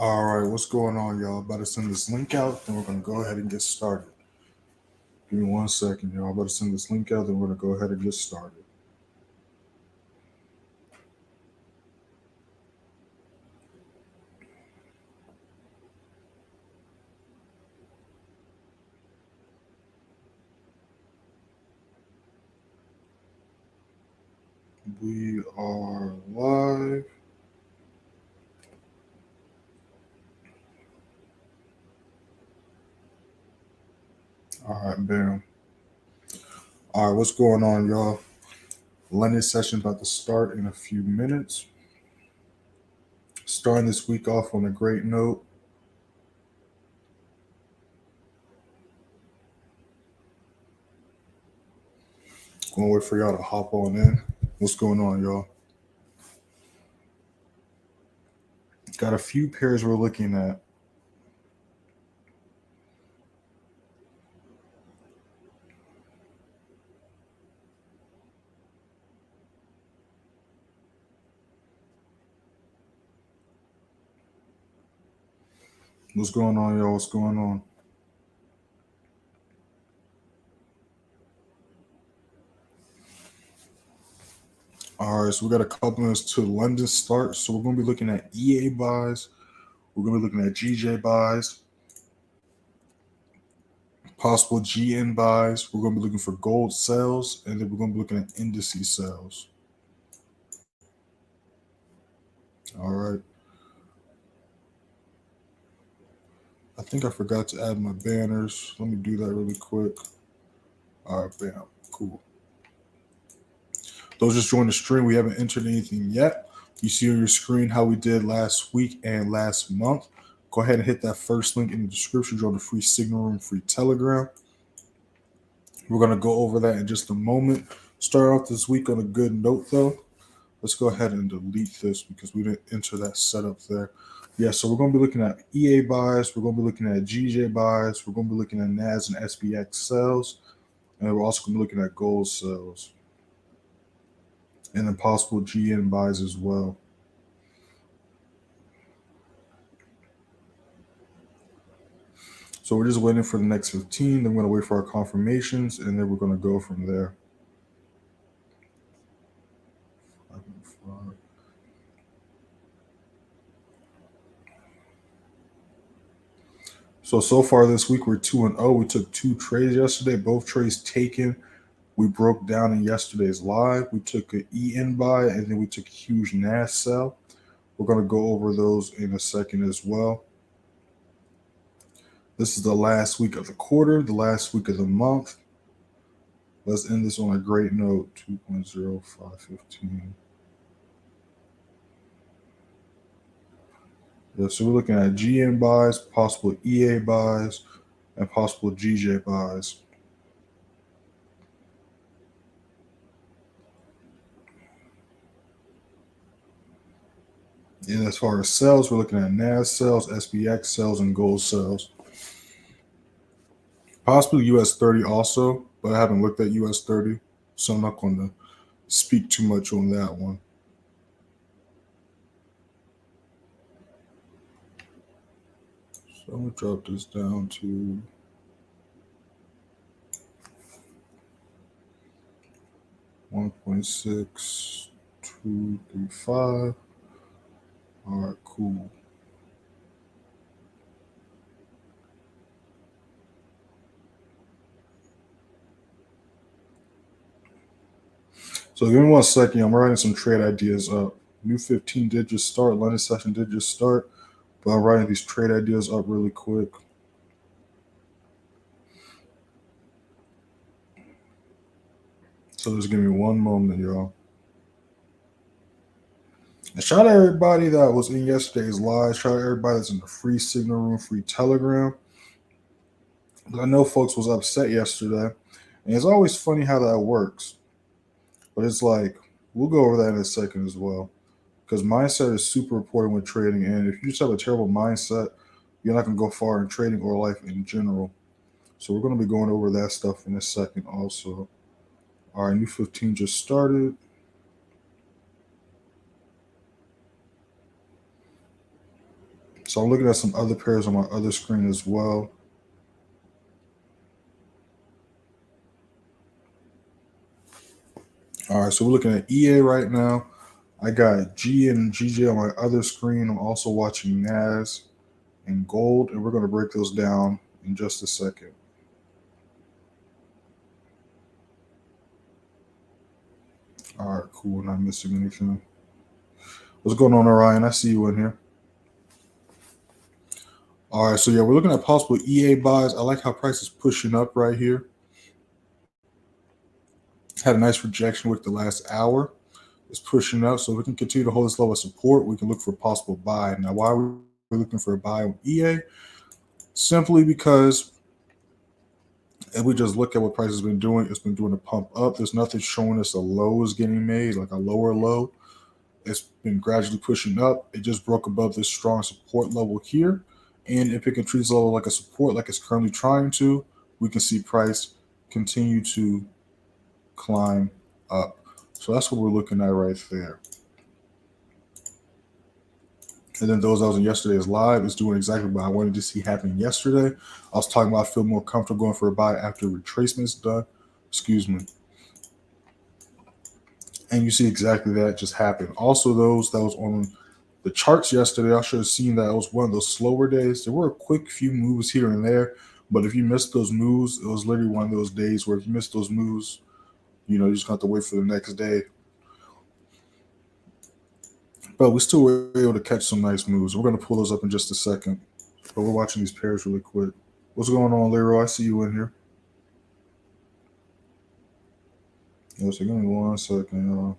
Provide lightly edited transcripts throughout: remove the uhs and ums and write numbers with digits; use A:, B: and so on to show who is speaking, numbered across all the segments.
A: All right, what's going on, y'all? About to send this link out, then we're going to go ahead and get started. Give me 1 second, y'all. About to send this link out, then we're going to go ahead and get started. We are live. All right, bam. All right, what's going on, y'all? Lending session about to start in a few minutes. Starting this week off on a great note. Gonna wait for y'all to hop on in. What's going on, y'all? Got a few pairs we're looking at. What's going on, y'all? What's going on? All right, so we got a couple minutes to London start. So we're going to be looking at EA buys. We're going to be looking at GJ buys, possible GN buys. We're going to be looking for gold sales, and then we're going to be looking at indices sales. All right. I think I forgot to add my banners. Let me do that really quick. All right, bam. Cool. Those just joined the stream. We haven't entered anything yet. You see on your screen how we did last week and last month. Go ahead and hit that first link in the description. Join the free Signal Room, free Telegram. We're going to go over that in just a moment. Start off this week on a good note, though. Let's go ahead and delete this because we didn't enter that setup there. Yeah, so we're going to be looking at EA buys. We're going to be looking at GJ buys. We're going to be looking at NAS and SPX sales. And we're also going to be looking at gold sales. And then possible GN buys as well. So we're just waiting for the next 15. Then we're going to wait for our confirmations, and then we're going to go from there. So far this week, we're 2-0. We took 2 trades yesterday, both trades taken. We broke down in yesterday's live. We took an EN buy, and then we took a huge NAS sell. We're going to go over those in a second as well. This is the last week of the quarter, the last week of the month. Let's end this on a great note, 2.0515. Yeah, so we're looking at GN buys, possible EA buys, and possible GJ buys. And as far as sales, we're looking at NAS sales, SPX sales, and gold sales. Possibly US30 also, but I haven't looked at US30, so I'm not going to speak too much on that one. So I'm going to drop this down to 1.6235. All right, cool. So give me 1 second. I'm writing some trade ideas up. New 15 did just start. London session did just start. But I'm writing these trade ideas up really quick. So just give me 1 moment, y'all. And shout out to everybody that was in yesterday's live. Shout out to everybody that's in the free Signal Room, free Telegram. I know folks was upset yesterday. And it's always funny how that works. But it's like, we'll go over that in a second as well. Because mindset is super important with trading. And if you just have a terrible mindset, you're not going to go far in trading or life in general. So we're going to be going over that stuff in a second also. All right, new 15 just started. So I'm looking at some other pairs on my other screen as well. All right, so we're looking at EA right now. I got G and GJ on my other screen. I'm also watching NAS and gold, and we're going to break those down in just a second. All right, cool. Not missing anything. What's going on, Orion? I see you in here. All right, so yeah, we're looking at possible EA buys. I like how price is pushing up right here. Had a nice rejection with the last hour. It's pushing up, so we can continue to hold this level of support. We can look for a possible buy. Now, why are we looking for a buy on EA? Simply because if we just look at what price has been doing, it's been doing a pump up. There's nothing showing us a low is getting made, like a lower low. It's been gradually pushing up. It just broke above this strong support level here. And if it can treat this level like a support, like it's currently trying to, we can see price continue to climb up. So that's what we're looking at right there. And then those I was in yesterday's live is doing exactly what I wanted to see happen yesterday. I was talking about I feel more comfortable going for a buy after retracement is done. Excuse me. And you see exactly that just happened. Also, those that was on the charts yesterday, I should have seen that it was one of those slower days. There were a quick few moves here and there, but if you missed those moves, it was literally one of those days where if you missed those moves, you know, you just have to wait for the next day. But we still were able to catch some nice moves. We're going to pull those up in just a second. But we're watching these pairs really quick. What's going on, Leroy? I see you in here. Yeah, so give me 1 second, y'all.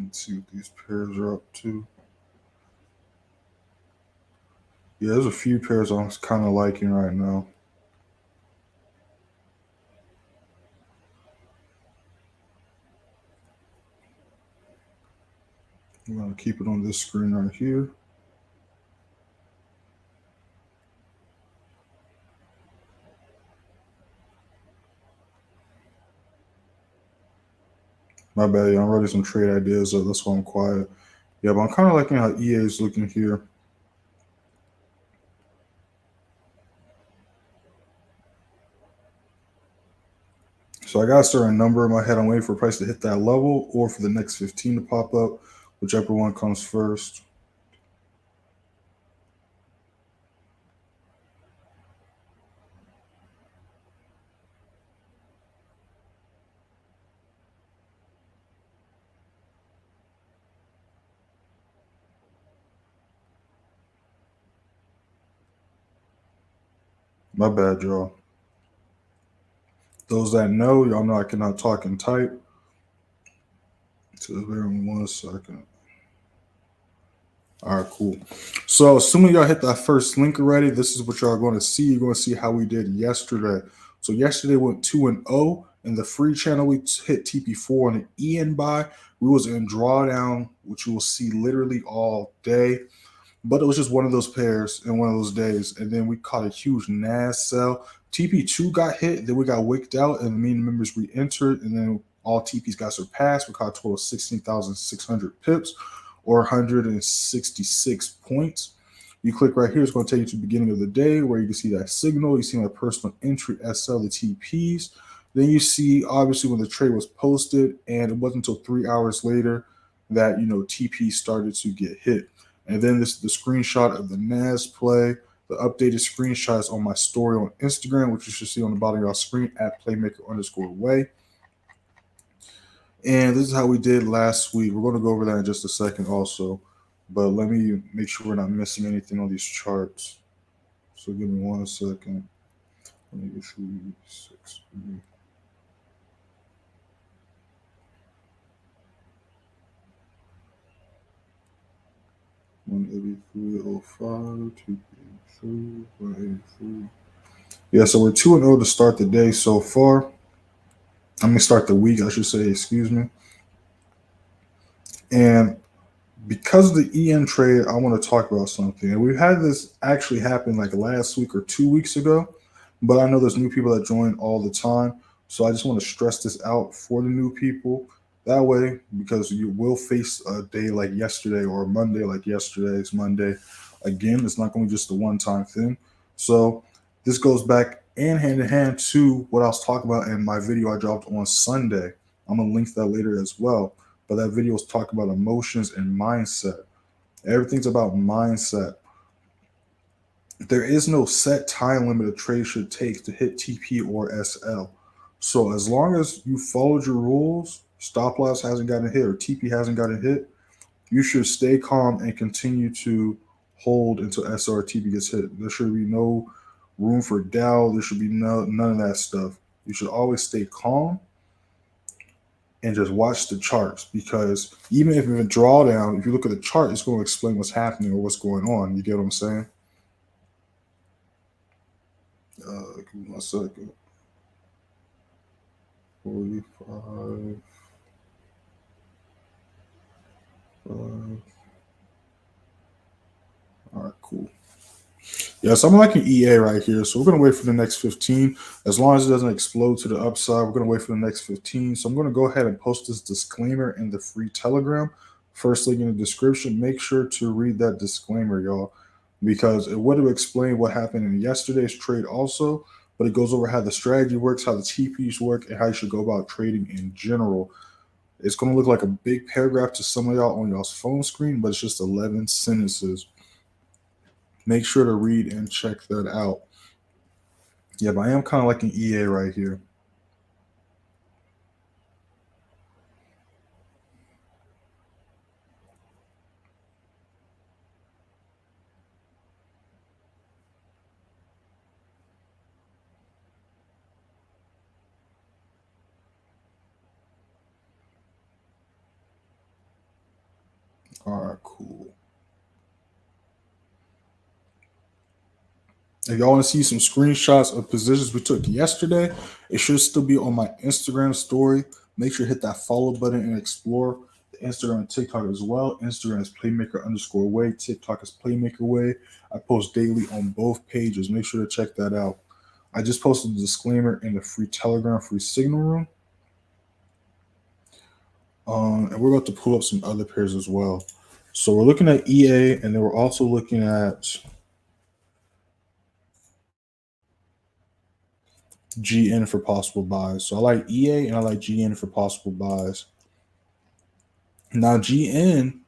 A: Let's see what these pairs are up to. Yeah, there's a few pairs I'm kind of liking right now. I'm going to keep it on this screen right here. My bad, yeah, I'm writing some trade ideas up. That's why I'm quiet. Yeah, but I'm kind of liking how EA is looking here. So I got a certain number in my head. I'm waiting for a price to hit that level or for the next 15 to pop up, whichever one comes first. My bad, y'all. Those that know, y'all know I cannot talk and type. So bear with me 1 second. All right, cool. So assuming y'all hit that first link already, this is what y'all are going to see. You're going to see how we did yesterday. So yesterday went 2-0. In the free channel, we hit TP4 on an EN buy. We was in drawdown, which you will see literally all day. But it was just one of those pairs in one of those days. And then we caught a huge NAS sell. TP2 got hit. Then we got wicked out, and me and the members re-entered. And then all TPs got surpassed. We caught a total of 16,600 pips or 166 points. You click right here. It's going to take you to the beginning of the day where you can see that signal. You see my personal entry SL, the TPs. Then you see, obviously, when the trade was posted, and it wasn't until 3 hours later that, you know, TP started to get hit. And then this is the screenshot of the NAS play. The updated screenshots on my story on Instagram, which you should see on the bottom of your screen at playmaker_way. And this is how we did last week. We're going to go over that in just a second also. But let me make sure we're not missing anything on these charts. So give me 1 second. Let me get 3, 6, 3. Yeah, so we're 2-0 to start the day so far. I'm gonna start the week, I should say, excuse me. And because of the EN trade, I want to talk about something. And we've had this actually happen like last week or 2 weeks ago. But I know there's new people that join all the time. So I just want to stress this out for the new people. That way, because you will face a day like yesterday or Monday like yesterday's Monday. Again, it's not going to be just a one time thing. So this goes back and hand in hand to what I was talking about in my video I dropped on Sunday. I'm going to link that later as well. But that video was talking about emotions and mindset. Everything's about mindset. There is no set time limit a trade should take to hit TP or SL. So as long as you followed your rules, stop loss hasn't gotten hit or TP hasn't gotten hit, you should stay calm and continue to hold until SR or TP gets hit. There should be no room for doubt. There should be none of that stuff. You should always stay calm and just watch the charts, because even if it's a drawdown, if you look at the chart, it's going to explain what's happening or what's going on. You get what I'm saying? Give me 1 second. 45. All right, cool. Yes, I'm liking EA right here. So we're going to wait for the next 15. As long as it doesn't explode to the upside, we're going to wait for the next 15. So I'm going to go ahead and post this disclaimer in the free Telegram. First link in the description. Make sure to read that disclaimer, y'all, because it would have explained what happened in yesterday's trade also, but it goes over how the strategy works, how the TPs work, and how you should go about trading in general. It's going to look like a big paragraph to some of y'all on y'all's phone screen, but it's just 11 sentences. Make sure to read and check that out. Yeah, but I am kind of liking EA right here. All right, cool. If y'all want to see some screenshots of positions we took yesterday, it should still be on my Instagram story. Make sure to hit that follow button and explore the Instagram and TikTok as well. Instagram is playmaker_way. TikTok is playmaker_way. I post daily on both pages. Make sure to check that out. I just posted a disclaimer in the free Telegram, free signal room. And we're about to pull up some other pairs as well. So we're looking at EA, and then we're also looking at GN for possible buys. So I like EA and I like GN for possible buys. Now GN,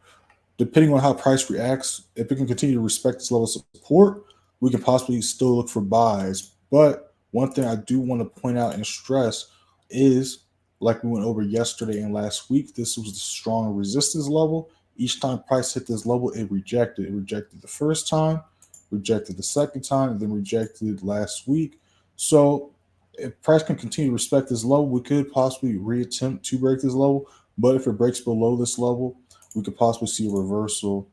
A: depending on how price reacts, if it can continue to respect this level of support, we can possibly still look for buys. But one thing I do want to point out and stress is, like we went over yesterday and last week, this was the strong resistance level. Each time price hit this level, it rejected. It rejected the first time, rejected the second time, and then rejected last week. So if price can continue to respect this level, we could possibly reattempt to break this level. But if it breaks below this level, we could possibly see a reversal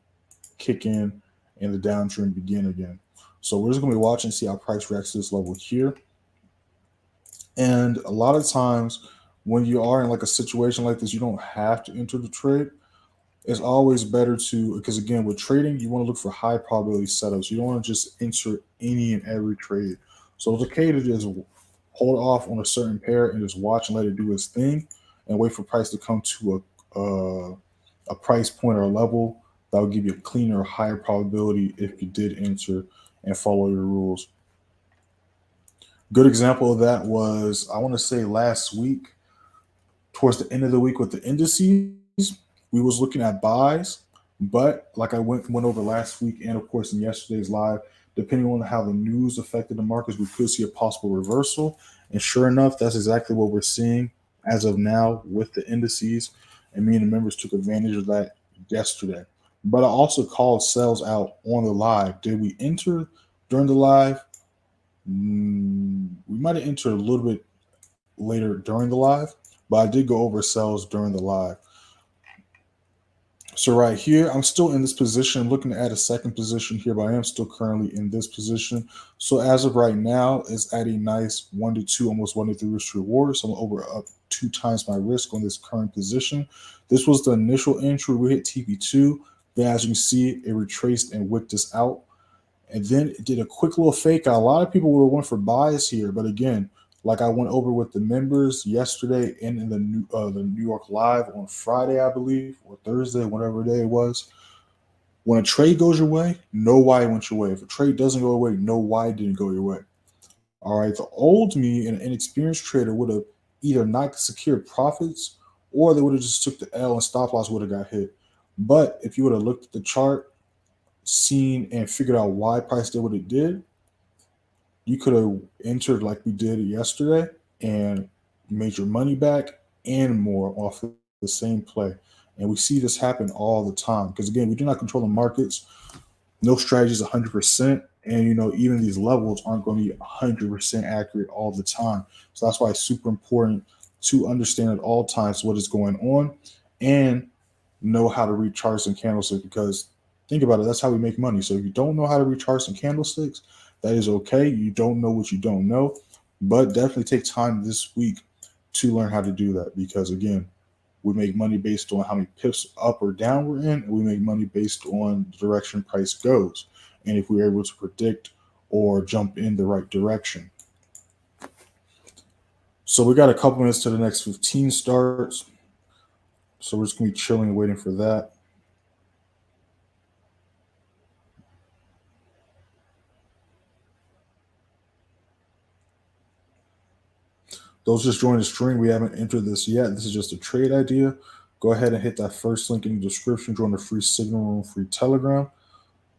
A: kick in and the downtrend begin again. So we're just going to be watching, see how price reacts to this level here. And a lot of times when you are in like a situation like this, you don't have to enter the trade. It's always better to, because again, with trading, you want to look for high probability setups. You don't want to just enter any and every trade. So it's okay to just hold off on a certain pair and just watch and let it do its thing and wait for price to come to a price point or a level that will give you a cleaner, higher probability if you did enter and follow your rules. Good example of that was, I want to say last week, towards the end of the week with the indices, we was looking at buys, but like I went over last week and of course in yesterday's live, depending on how the news affected the markets, we could see a possible reversal. And sure enough, that's exactly what we're seeing as of now with the indices. And me and the members took advantage of that yesterday. But I also called sales out on the live. Did we enter during the live? We might have entered a little bit later during the live, but I did go over sales during the live. So right here, I'm still in this position, looking to add a second position here, but I am still currently in this position. So as of right now, it's at a nice 1 to 2, almost 1 to 3 risk reward. So I'm over up 2 times my risk on this current position. This was the initial entry. We hit TP2. Then as you can see, it retraced and wicked us out. and then it did a quick little fake out. A lot of people would have went for buys here, but again, like I went over with the members yesterday and in the New York Live on Friday, I believe, or Thursday, whatever day it was. When a trade goes your way, know why it went your way. If a trade doesn't go your way, know why it didn't go your way. All right, the old me and an inexperienced trader would have either not secured profits or they would have just took the L and stop loss would have got hit. But if you would have looked at the chart, seen and figured out why price did what it did, you could have entered like we did yesterday and made your money back and more off of the same play. And we see this happen all the time because again, we do not control the markets. No strategy is 100%, and even these levels aren't going to be 100% accurate all the time. So that's why it's super important to understand at all times what is going on and know how to read charts and candlesticks, because think about it, that's how we make money. So if you don't know how to read charts and candlesticks, that is okay. You don't know what you don't know, but definitely take time this week to learn how to do that, because again, we make money based on how many pips up or down we're in, and we make money based on the direction price goes, and if we're able to predict or jump in the right direction. So we got a couple minutes to the next 15 starts. So we're just going to be chilling and waiting for that. Those just joined the stream, we haven't entered this yet. This is just a trade idea. Go ahead and hit that first link in the description. Join the free signal room, free Telegram.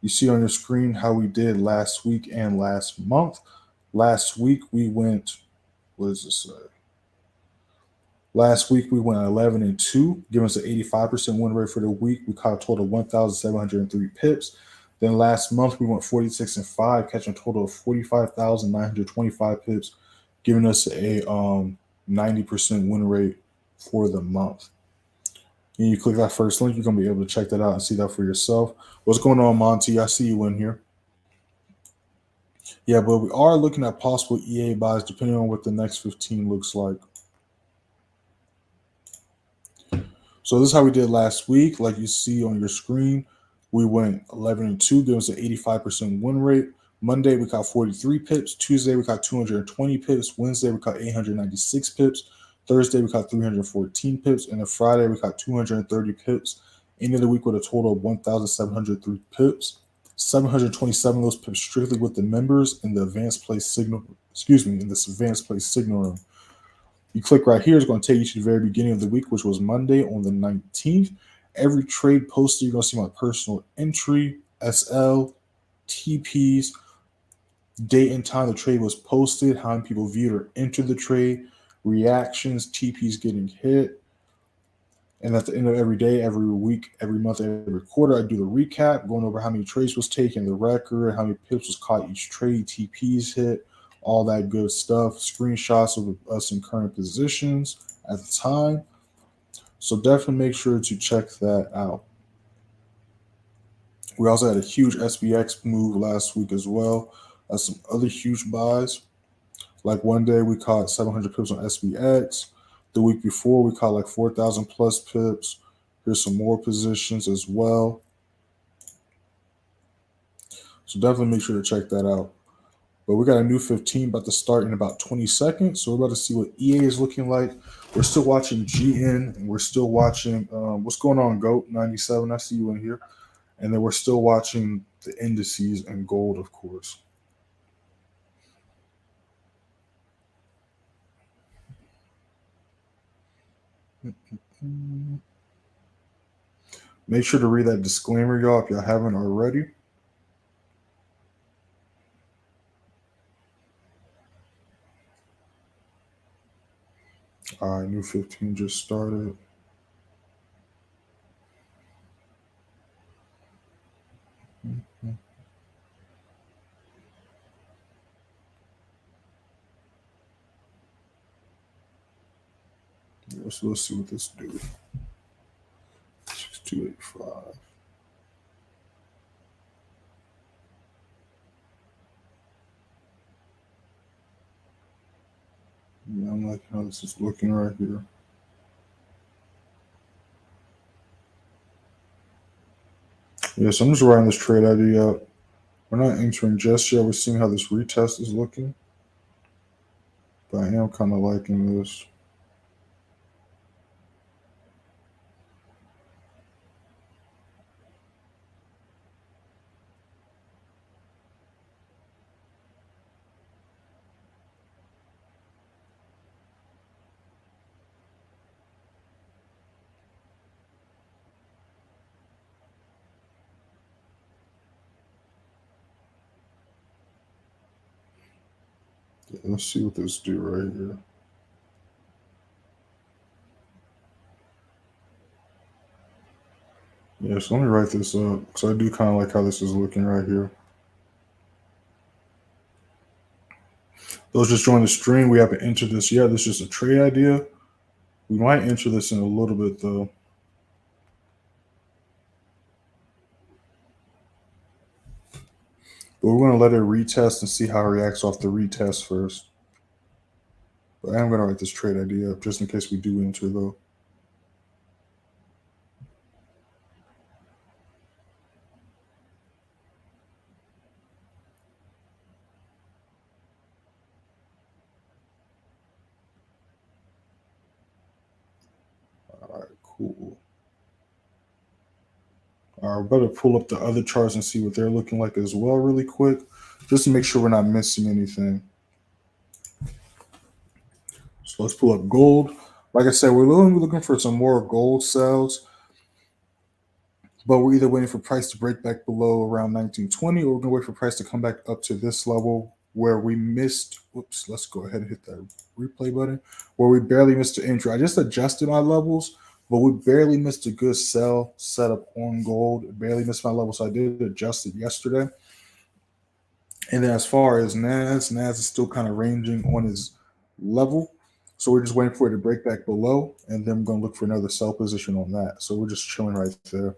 A: You see on your screen how we did last week and last month. Last week we went, what does this say? Last week we went 11-2, giving us an 85% win rate for the week. We caught a total of 1,703 pips. Then last month we went 46-5, catching a total of 45,925 pips, giving us a 90% win rate for the month. And you click that first link, you're going to be able to check that out and see that for yourself. What's going on, Monty? I see you in here. Yeah, but we are looking at possible EA buys depending on what the next 15 looks like. So this is how we did last week. Like you see on your screen, we went 11-2, giving us an 85% win rate. Monday, we caught 43 pips. Tuesday, we caught 220 pips. Wednesday, we caught 896 pips. Thursday, we caught 314 pips. And then Friday, we caught 230 pips. End of the week with a total of 1,703 pips. 727 of those pips strictly with the members in the advanced play signal, in this advanced play signal room. You click right here, it's going to take you to the very beginning of the week, which was Monday on the 19th. Every trade posted, you're going to see my personal entry, SL, TPs, date and time the trade was posted, how many people viewed or entered the trade, reactions, TPs getting hit. And at the end of every day, every week, every month, every quarter, I do the recap, going over how many trades was taken, the record, how many pips was caught each trade, TPs hit, all that good stuff, screenshots of us in current positions at the time. So definitely make sure to check that out. We also had a huge SPX move last week as well. Some other huge buys. Like one day we caught 700 pips on SPX. The week before we caught like 4,000 plus pips. Here's some more positions as well. So definitely make sure to check that out. But we got a new 15 about to start in about 20 seconds. So we're about to see what EA is looking like. We're still watching GN, and we're still watching what's going on, GOAT 97. I see you in here. And then we're still watching the indices and gold, of course. Make sure to read that disclaimer, y'all, if y'all haven't already. All right, new 15 just started. Let's see what this do. 6285. Yeah, I'm liking how this is looking right here. Yeah, so I'm just writing this trade idea out. We're not entering just yet. We're seeing how this retest is looking. But I am kind of liking this. Yeah, let's see what this do right here. Yeah, so let me write this up because I do kind of like how this is looking right here. Those just joined the stream, we haven't entered this yet. This is just a trade idea. We might enter this in a little bit though. But we're going to let it retest and see how it reacts off the retest first. But I am going to write this trade idea up just in case we do enter though. All right, cool. All right, better pull up the other charts and see what they're looking like as well really quick, just to make sure we're not missing anything. So let's pull up gold. Like I said, we're looking for some more gold sells, but we're either waiting for price to break back below around 1920, or we're going to wait for price to come back up to this level where we missed. Whoops, let's go ahead and hit that replay button, where we barely missed the entry. I just adjusted my levels, but we barely missed a good sell setup on gold. Barely missed my level, so I did adjust it yesterday. And then as far as NAS is still kind of ranging on his level. So we're just waiting for it to break back below, and then we're going to look for another sell position on that. So we're just chilling right there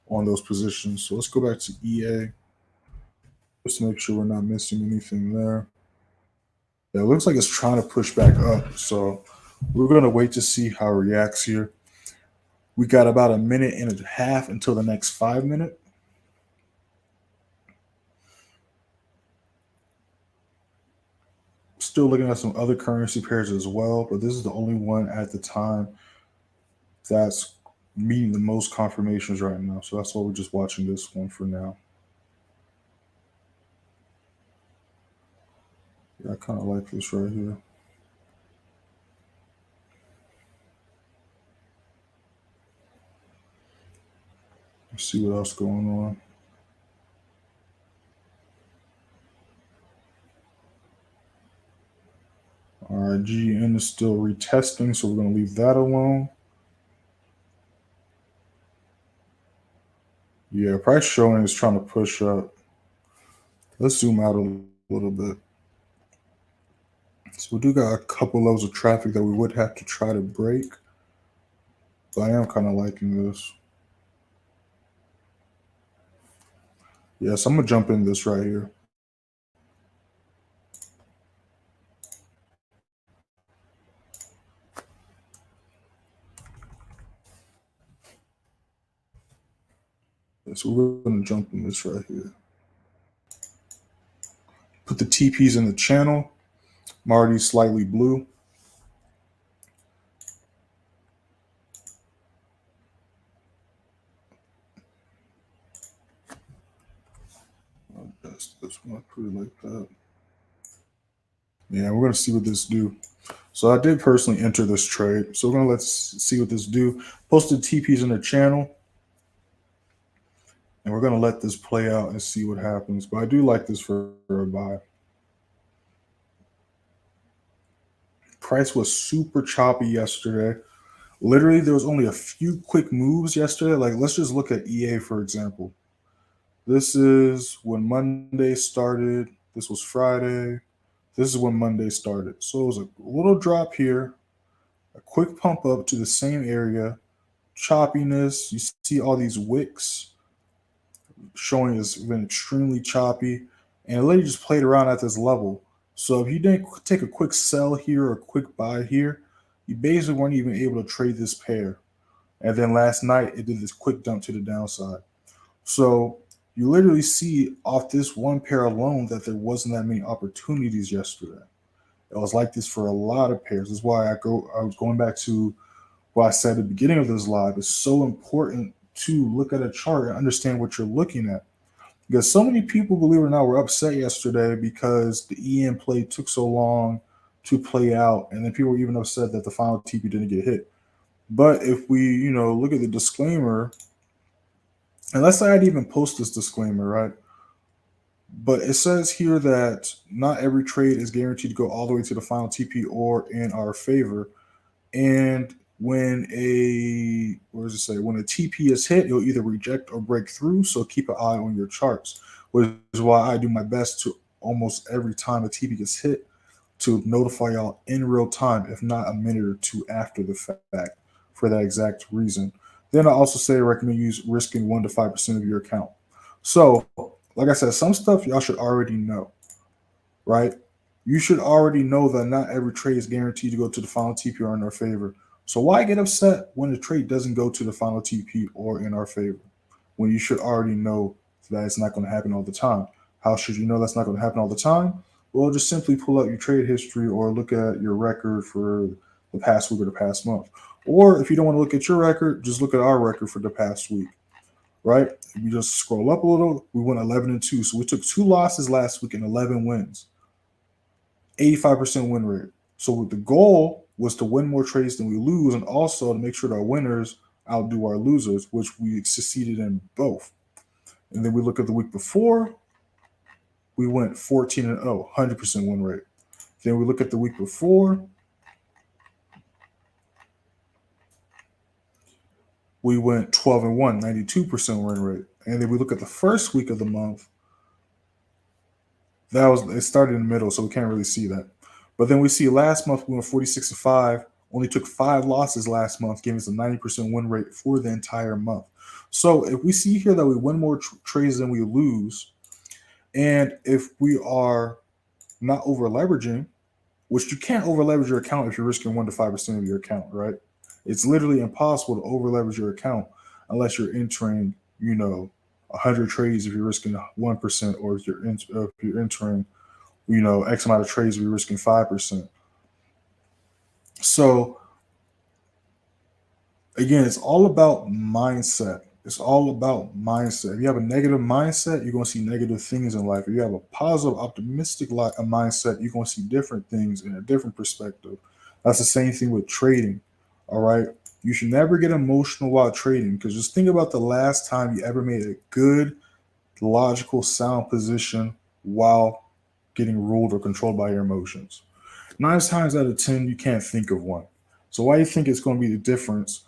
A: on those positions. So let's go back to EA just to make sure we're not missing anything there. Yeah, it looks like it's trying to push back up. So we're going to wait to see how it reacts here. We got about a minute and a half until the next 5 minute. Still looking at some other currency pairs as well, but this is the only one at the time that's meeting the most confirmations right now. So that's why we're just watching this one for now. Yeah, I kind of like this right here. Let's see what else going on. All right, GN is still retesting, so we're going to leave that alone. Yeah, price showing is trying to push up. Let's zoom out a little bit. So we do got a couple levels of traffic that we would have to try to break. But I am kind of liking this. Yes, I'm going to jump in this right here. So we're going to jump in this right here. Put the TPs in the channel. I'm already slightly blue. I'll adjust this one, put it like that. Yeah, we're going to see what this do. So I did personally enter this trade. So we're going to let's see what this do. Posted TPs in the channel. And we're going to let this play out and see what happens. But I do like this for a buy. Price was super choppy yesterday. Literally, there was only a few quick moves yesterday. Like, let's just look at EA, for example. This is when Monday started. This was Friday. This is when Monday started. So it was a little drop here, a quick pump up to the same area, choppiness. You see all these wicks showing it's been extremely choppy, and it literally just played around at this level. So if you didn't take a quick sell here or a quick buy here, you basically weren't even able to trade this pair. And then last night it did this quick dump to the downside. So you literally see off this one pair alone that there wasn't that many opportunities yesterday. It was like this for a lot of pairs. That's why I was going back to what I said at the beginning of this live. It's so important to look at a chart and understand what you're looking at. Because so many people, believe it or not, were upset yesterday because the EM play took so long to play out, and then people were even upset that the final TP didn't get hit. But if we, look at the disclaimer, and let's say I'd even post this disclaimer, right? But it says here that not every trade is guaranteed to go all the way to the final TP or in our favor. And when what does it say? When a TP is hit, you'll either reject or break through. So keep an eye on your charts, which is why I do my best to almost every time a TP gets hit to notify y'all in real time, if not a minute or two after the fact, for that exact reason. Then I also say I recommend you risking 1 to 5% of your account. So, like I said, some stuff y'all should already know, right? You should already know that not every trade is guaranteed to go to the final TP or in our favor. So why get upset when the trade doesn't go to the final TP or in our favor when you should already know that it's not going to happen all the time? How should you know that's not going to happen all the time? Well, just simply pull out your trade history or look at your record for the past week or the past month. Or if you don't want to look at your record, just look at our record for the past week, right? If you just scroll up a little, we went 11-2. So we took 2 losses last week and 11 wins. 85% win rate. So the goal was to win more trades than we lose, and also to make sure that our winners outdo our losers, which we succeeded in both. And then we look at the week before, we went 14-0, 100% win rate. Then we look at the week before, we went 12-1, 92% win rate. And then we look at the first week of the month, it started in the middle, so we can't really see that. But then we see last month we went 46-5, only took 5 losses last month, giving us a 90% win rate for the entire month. So if we see here that we win more trades than we lose, and if we are not over leveraging, which you can't over leverage your account if you're risking 1 to 5% of your account, right? It's literally impossible to over leverage your account unless you're entering, 100 trades if you're risking 1%, or if you're entering, X amount of trades if you're risking 5%. So again, it's all about mindset. It's all about mindset. If you have a negative mindset, you're going to see negative things in life. If you have a positive, optimistic mindset, you're going to see different things in a different perspective. That's the same thing with trading. All right. You should never get emotional while trading, because just think about the last time you ever made a good, logical, sound position while getting ruled or controlled by your emotions. 9 times out of 10, you can't think of one. So why do you think it's going to be the difference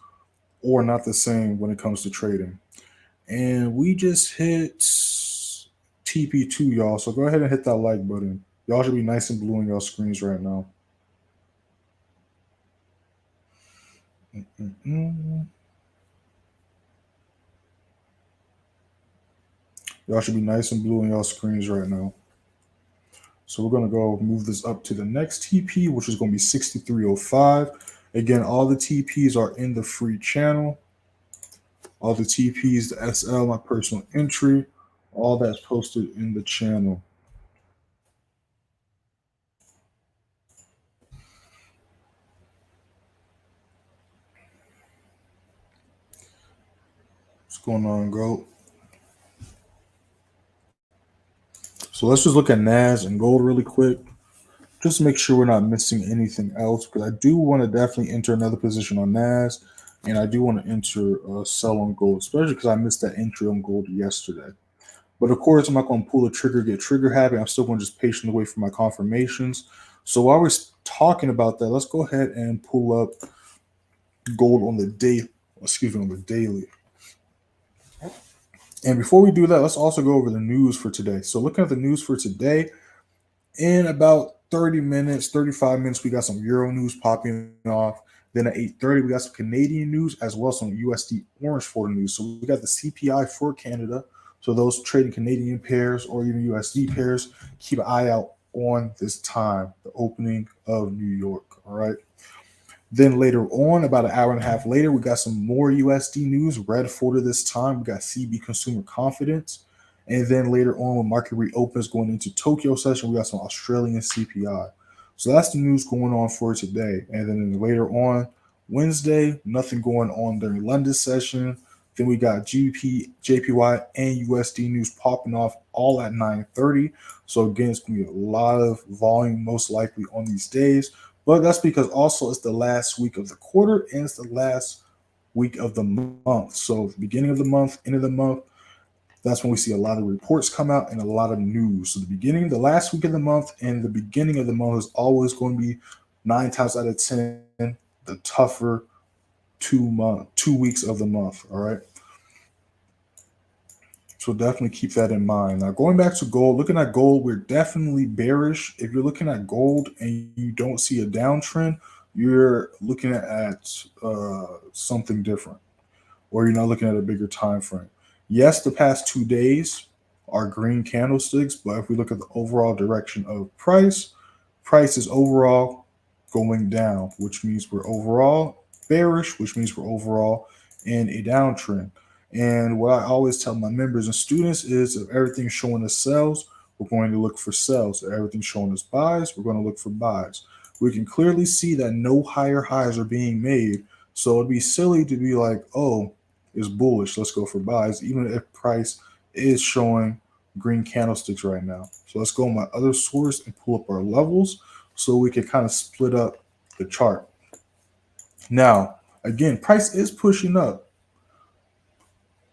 A: or not the same when it comes to trading? And we just hit TP2, y'all. So go ahead and hit that like button. Y'all should be nice and blue on y'all screens right now. Y'all should be nice and blue on y'all screens right now. So we're going to go move this up to the next TP, which is going to be 6305. Again, all the TPs are in the free channel. All the TPs, the SL, my personal entry, all that's posted in the channel. What's going on, gold? So let's just look at NAS and gold really quick, just to make sure we're not missing anything else, because I do want to definitely enter another position on NAS, and I do want to enter a sell on gold, especially because I missed that entry on gold yesterday. But of course, I'm not going to pull the trigger, get trigger happy. I'm still going to just patiently wait for my confirmations. So while we're talking about that, let's go ahead and pull up gold on the on the daily. And before we do that, let's also go over the news for today. So looking at the news for today, in about 30 minutes, 35 minutes, we got some Euro news popping off. Then at 8:30, we got some Canadian news as well as some USD orange for news. So we got the CPI for Canada. So those trading Canadian pairs or even USD pairs, keep an eye out on this time, the opening of New York. All right. Then later on, about an hour and a half later, we got some more USD news, red folder this time. We got CB consumer confidence. And then later on, when market reopens going into Tokyo session, we got some Australian CPI. So that's the news going on for today. And then later on, Wednesday, nothing going on during London session. Then we got GBPJPY and USD news popping off all at 9:30. So again, it's going to be a lot of volume most likely on these days. But that's because also it's the last week of the quarter and it's the last week of the month. So beginning of the month, end of the month, that's when we see a lot of reports come out and a lot of news. So the last week of the month and the beginning of the month is always going to be 9 times out of 10 the tougher 2 weeks of the month. All right. So definitely keep that in mind. Now going back to gold, looking at gold, we're definitely bearish. If you're looking at gold and you don't see a downtrend, you're looking at something different, or you're not looking at a bigger time frame. Yes, the past 2 days are green candlesticks, but if we look at the overall direction of price is overall going down, which means we're overall bearish, which means we're overall in a downtrend. And what I always tell my members and students is if everything's showing us sells, we're going to look for sells. If everything's showing us buys, we're going to look for buys. We can clearly see that no higher highs are being made. So it'd be silly to be like, oh, it's bullish, let's go for buys, even if price is showing green candlesticks right now. So let's go on my other source and pull up our levels so we can kind of split up the chart. Now, again, price is pushing up.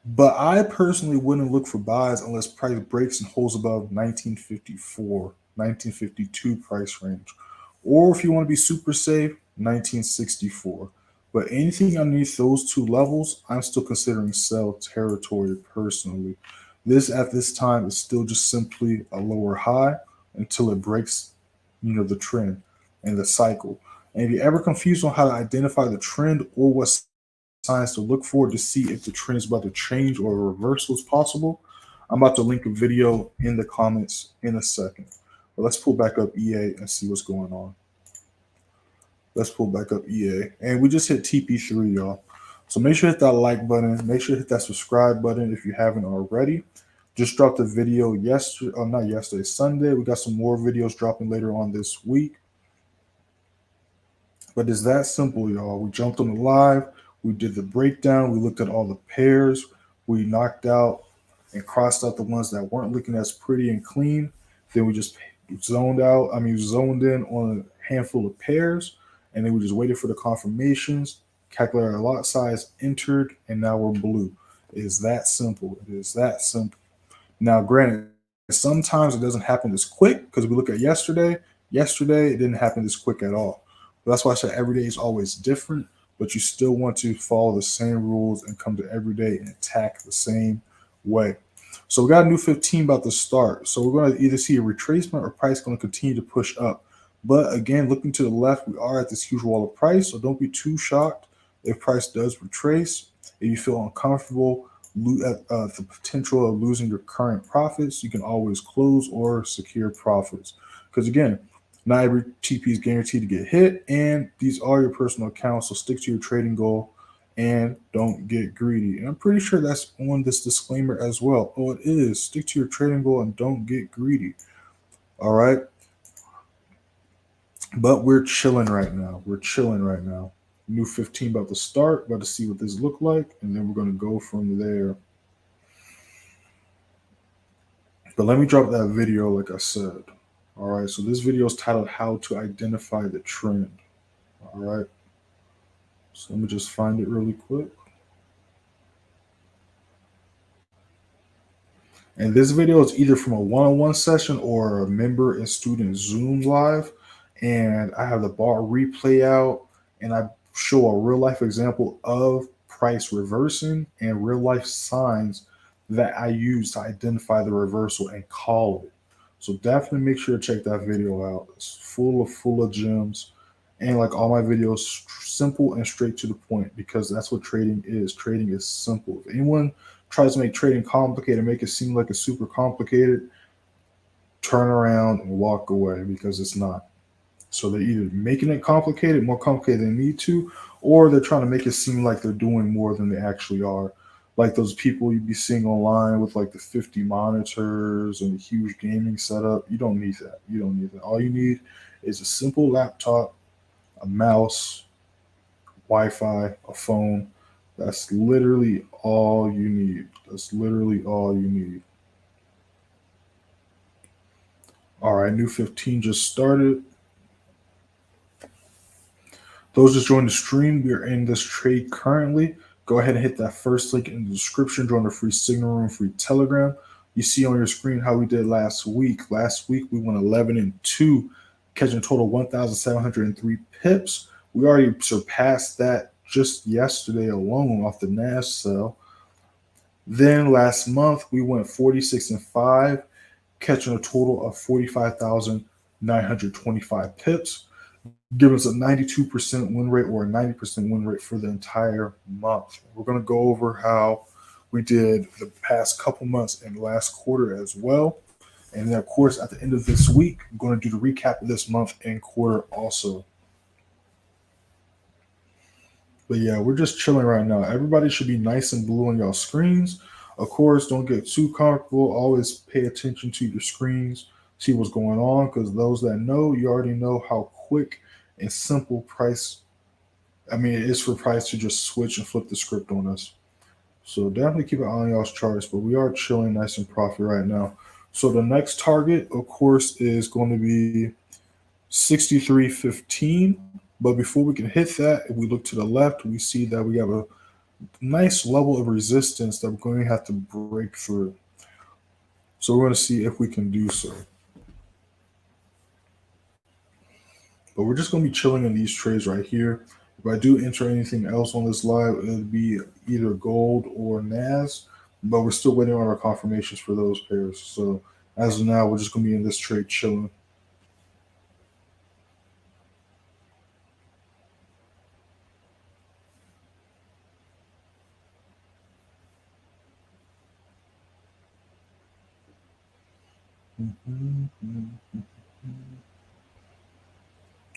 A: But I personally wouldn't look for buys unless price breaks and holds above 1954, 1952 price range. Or if you want to be super safe, 1964. But anything underneath those two levels, I'm still considering sell territory personally. This at this time is still just simply a lower high until it breaks, the trend and the cycle. And if you're ever confused on how to identify the trend or what signs to look for to see if the trend is about to change or a reversal is possible, I'm about to link a video in the comments in a second. But let's pull back up EA and see what's going on. Let's pull back up EA. And we just hit TP3, y'all. So make sure to hit that like button. Make sure to hit that subscribe button if you haven't already. Just dropped a video Sunday. We got some more videos dropping later on this week. But it's that simple, y'all. We jumped on the live. We did the breakdown. We looked at all the pairs. We knocked out and crossed out the ones that weren't looking as pretty and clean. Then we just zoned in on a handful of pairs. And then we just waited for the confirmations, calculated our lot size, entered, and now we're blue. It is that simple. It is that simple. Now, granted, sometimes it doesn't happen this quick because we look at yesterday. Yesterday, it didn't happen this quick at all. But that's why I said every day is always different. But you still want to follow the same rules and come to every day and attack the same way. So we got a new 15 about to start. So we're going to either see a retracement or price going to continue to push up. But again, looking to the left, we are at this huge wall of price. So don't be too shocked if price does retrace. If you feel uncomfortable at the potential of losing your current profits, you can always close or secure profits. Because again, not every TP is guaranteed to get hit, and these are your personal accounts, so stick to your trading goal and don't get greedy. And I'm pretty sure that's on this disclaimer as well. Oh, it is. Stick to your trading goal and don't get greedy. All right. But we're chilling right now. We're chilling right now. New 15 about to start, about to see what this look like, and then we're going to go from there. But let me drop that video like I said. All right, so this video is titled How to Identify the Trend. All right, so let me just find it really quick. And this video is either from a one-on-one session or a member and student Zoom live. And I have the bar replay out and I show a real life example of price reversing and real life signs that I use to identify the reversal and call it. So definitely make sure to check that video out. It's full of gems. And like all my videos, simple and straight to the point, because that's what trading is. Trading is simple. If anyone tries to make trading complicated, make it seem like it's super complicated, turn around and walk away, because it's not. So they're either making it complicated, more complicated than they need to, or they're trying to make it seem like they're doing more than they actually are. like those people you'd be seeing online with like the 50 monitors and the huge gaming setup. You don't need that. You don't need that. All you need is a simple laptop, a mouse, Wi-Fi, a phone. That's literally all you need. That's literally all you need. All right, new 15 just started. Those just joined the stream, we are in this trade currently. Go ahead and hit that first link in the description. Join the free signal room, free Telegram. You see on your screen how we did last week. Last week we went 11-2, catching a total 1,703 pips. We already surpassed that just yesterday alone off the NAS sell. Then last month we went 46-5, catching a total of 45,925 pips, giving us a 92% win rate or a 90% win rate for the entire month. We're going to go over how we did the past couple months and last quarter as well. And then, of course, at the end of this week, I'm going to do the recap of this month and quarter also. But yeah, we're just chilling right now. Everybody should be nice and blue on y'all screens. Of course, don't get too comfortable. Always pay attention to your screens, see what's going on, because those that know, you already know how quick and simple it is for price to just switch and flip the script on us. So definitely keep an eye on y'all's charts, but we are chilling nice and profit right now. So the next target, of course, is going to be 63.15. But before we can hit that, if we look to the left, we see that we have a nice level of resistance that we're going to have to break through. So we're going to see if we can do so. But we're just going to be chilling in these trades right here. If I do enter anything else on this live, it'll be either gold or NAS. But we're still waiting on our confirmations for those pairs. So as of now, we're just going to be in this trade chilling.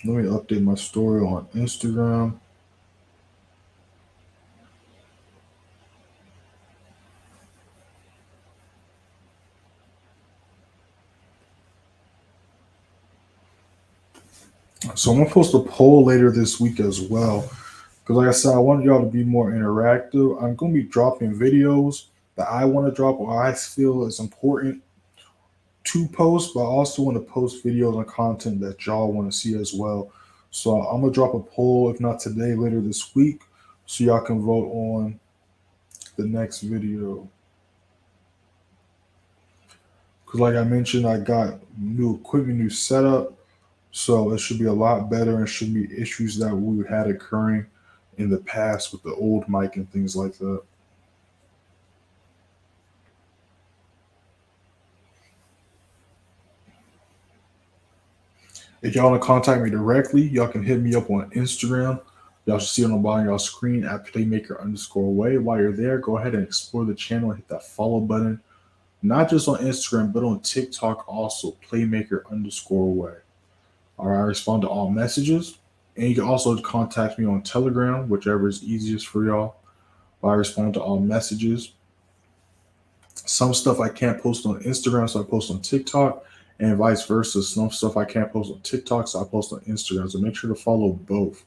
A: Let me update my story on Instagram. So I'm gonna post a poll later this week as well, because like I said, I want y'all to be more interactive. I'm gonna be dropping videos that I want to drop or I feel is important to post, but I also want to post videos and content that y'all want to see as well. So I'm gonna drop a poll, if not today, later this week, so y'all can vote on the next video. Because like I mentioned, I got new equipment, new setup. So it should be a lot better and should be issues that we had occurring in the past with the old mic and things like that. If y'all want to contact me directly, y'all can hit me up on Instagram. Y'all should see it on the bottom of y'all screen at playmaker_way. While you're there, go ahead and explore the channel and hit that follow button. Not just on Instagram, but on TikTok also, playmaker_way. All right, I respond to all messages. And you can also contact me on Telegram, whichever is easiest for y'all. I respond to all messages. Some stuff I can't post on Instagram, so I post on TikTok, and vice versa. Some stuff I can't post on TikTok, so I post on Instagram. So make sure to follow both.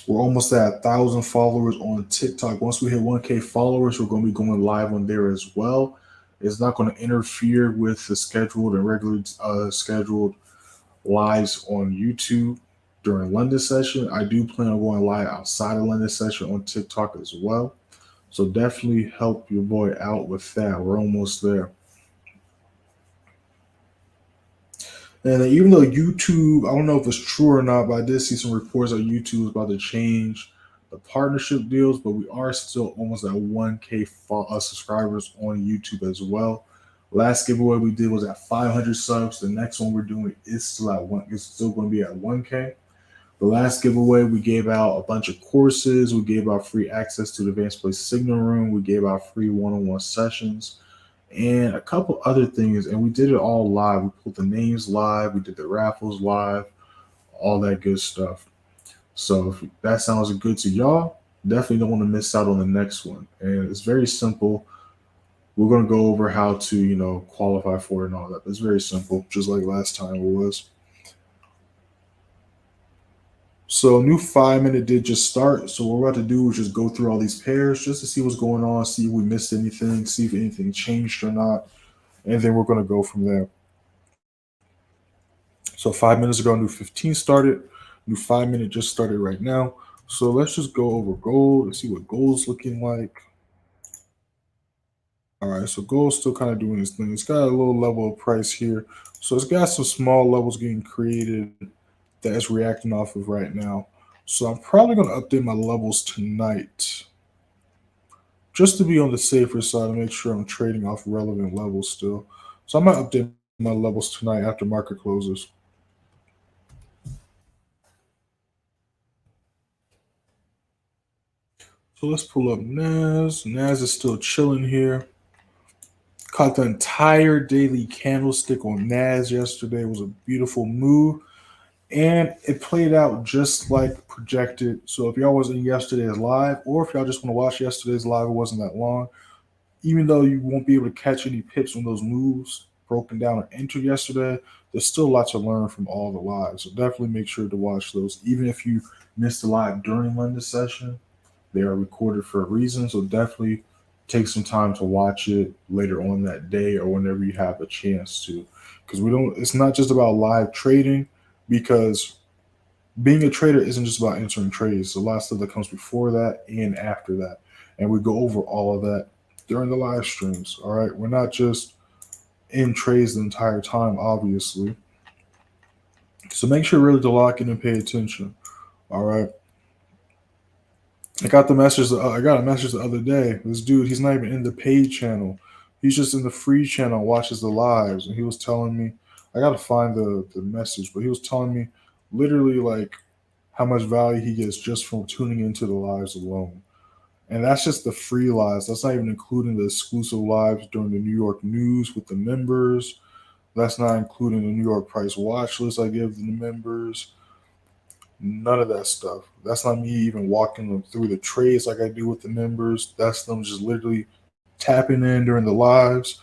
A: We're almost at 1,000 followers on TikTok. Once we hit 1K followers, we're going to be going live on there as well. It's not going to interfere with the scheduled and regular scheduled lives on YouTube during London session. I do plan on going live outside of London session on TikTok as well. So definitely help your boy out with that. We're almost there. And even though YouTube, I don't know if it's true or not, but I did see some reports that YouTube is about to change the partnership deals, but we are still almost at 1K subscribers on YouTube as well. Last giveaway we did was at 500 subs. The next one we're doing is still at one. It's still going to be at 1K. The last giveaway we gave out a bunch of courses. We gave out free access to the Advanced Play Signal Room. We gave out free one-on-one sessions and a couple other things. And we did it all live. We pulled the names live. We did the raffles live, all that good stuff. So if that sounds good to y'all, Definitely don't want to miss out on the next one. And it's very simple. We're going to go over how to, qualify for it and all that. It's very simple, just like last time it was. So new 5 minute did just start. So what we're about to do is just go through all these pairs just to see what's going on, see if we missed anything, see if anything changed or not, and then we're going to go from there. So 5 minutes ago, new 15 started. New 5 minute just started right now. So let's just go over gold and see what gold's looking like. All right, so gold's still kind of doing its thing. It's got a little level of price here. So it's got some small levels getting created that it's reacting off of right now. So I'm probably going to update my levels tonight just to be on the safer side and make sure I'm trading off relevant levels still. So I might update my levels tonight after market closes. So let's pull up NAS. NAS is still chilling here. Caught the entire daily candlestick on NAS yesterday. It was a beautiful move. And it played out just like projected. So if y'all wasn't in yesterday's live, or if y'all just want to watch yesterday's live, it wasn't that long. Even though you won't be able to catch any pips on those moves broken down or entered yesterday, there's still a lot to learn from all the lives. So definitely make sure to watch those. Even if you missed the live during Monday's session, they are recorded for a reason. So definitely take some time to watch it later on that day or whenever you have a chance to. Because it's not just about live trading, because being a trader isn't just about entering trades. A lot of stuff that comes before that and after that. And we go over all of that during the live streams. All right. We're not just in trades the entire time, obviously. So make sure really to lock in and pay attention. All right. I got the message. I got a message the other day. This dude, he's not even in the paid channel. He's just in the free channel, watches the lives, and he was telling me. I gotta find the message, but he was telling me literally like how much value he gets just from tuning into the lives alone. And that's just the free lives. That's not even including the exclusive lives during the New York news with the members. That's not including the New York price watch list I give the members. None of that stuff. That's not me even walking them through the trades like I do with the members. That's them just literally tapping in during the lives,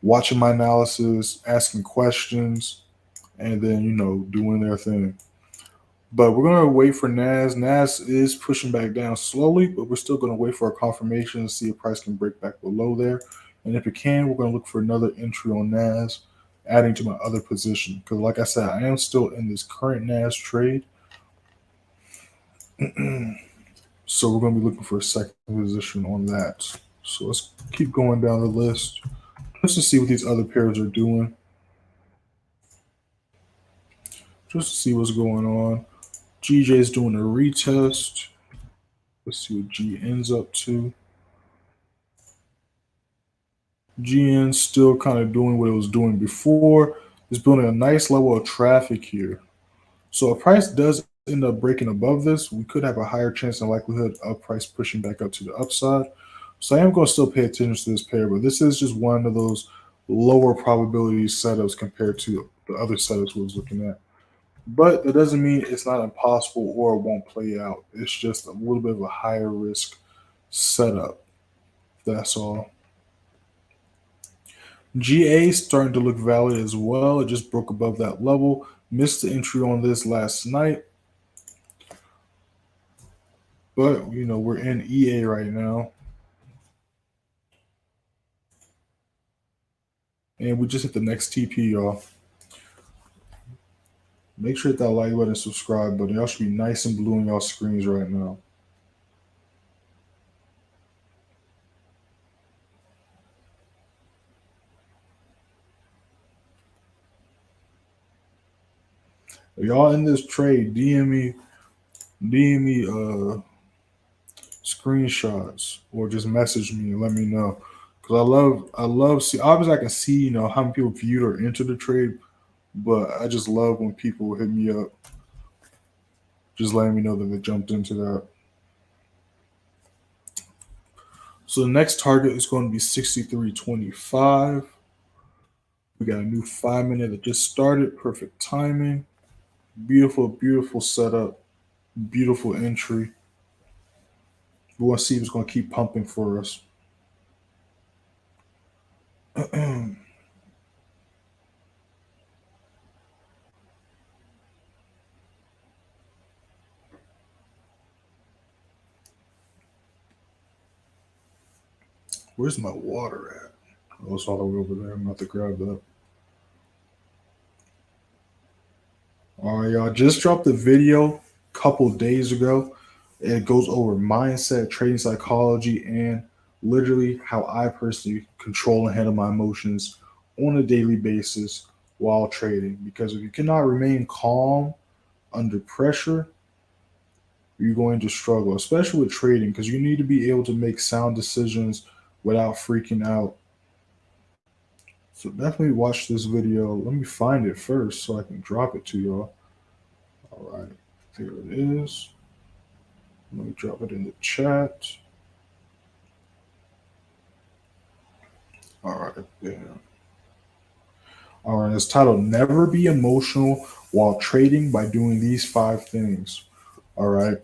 A: watching my analysis, asking questions, and then, doing their thing. But we're going to wait for NAS. NAS is pushing back down slowly, but we're still going to wait for a confirmation and see if price can break back below there. And if it can, we're going to look for another entry on NAS, adding to my other position. Because like I said, I am still in this current NAS trade. So we're going to be looking for a second position on that. So let's keep going down the list just to see what these other pairs are doing. Just to see what's going on. GJ is doing a retest. Let's see what G ends up to. GN still kind of doing what it was doing before. It's building a nice level of traffic here. So if price does end up breaking above this, we could have a higher chance and likelihood of price pushing back up to the upside. So I am going to still pay attention to this pair, but this is just one of those lower probability setups compared to the other setups we was looking at. But that doesn't mean it's not impossible or it won't play out. It's just a little bit of a higher risk setup. That's all. GA starting to look valid as well. It just broke above that level. Missed the entry on this last night. But, we're in EA right now. And we just hit the next TP, y'all. Make sure to hit that like button and subscribe button. Y'all should be nice and blue on y'all screens right now. If y'all in this trade, DM me screenshots or just message me and let me know. Because I love see obviously I can see, how many people viewed or entered the trade, but I just love when people hit me up, just letting me know that they jumped into that. So the next target is going to be 63.25. We got a new 5 minute that just started. Perfect timing. Beautiful, beautiful setup. Beautiful entry. We want to see if it's going to keep pumping for us. Where's my water at? Oh, it's all the way over there. I'm about to grab that. All right, y'all. Just dropped a video a couple days ago. It goes over mindset, trading psychology, and literally how I personally control and handle my emotions on a daily basis while trading. Because if you cannot remain calm under pressure, you're going to struggle, especially with trading, because you need to be able to make sound decisions without freaking out. So definitely watch this video. Let me find it first so I can drop it to y'all. All right, there it is. Let me drop it in the chat. All right, there. All right, it's titled Never Be Emotional While Trading by Doing These 5 things. All right.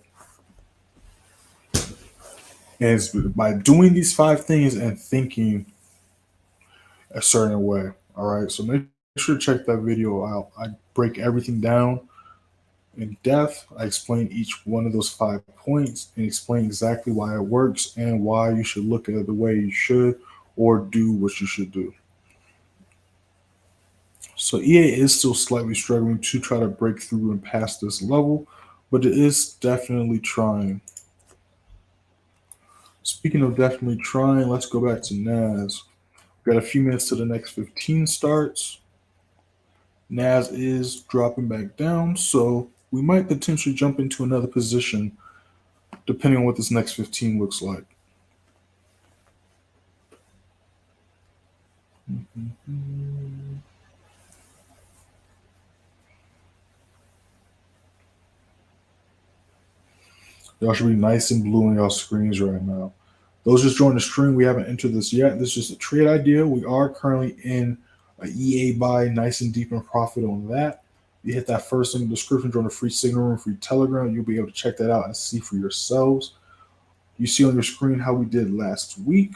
A: And it's by doing these 5 things and thinking a certain way. All right. So make sure to check that video out. I break everything down in depth. I explain each one of those 5 points and explain exactly why it works and why you should look at it the way you should or do what you should do. So EA is still slightly struggling to try to break through and pass this level, but it is definitely trying. Speaking of definitely trying, let's go back to NAS. We've got a few minutes to the next 15 starts. NAS is dropping back down, so we might potentially jump into another position depending on what this next 15 looks like. Y'all should be nice and blue on y'all screens right now. Those just joined the stream, we haven't entered this yet. This is just a trade idea. We are currently in a EA buy, nice and deep in profit on that. You hit that first link in the description, join the free signal room, free Telegram. You'll be able to check that out and see for yourselves. You see on your screen how we did last week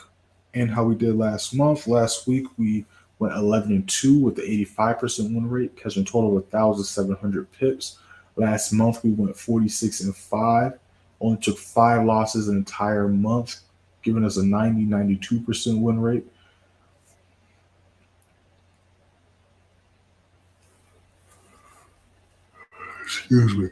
A: and how we did last month. Last week we went 11-2 with the 85% win rate, catching a total of 1,700 pips. Last month we went 46-5, only took 5 losses an entire month, giving us a 92% win rate. Excuse me.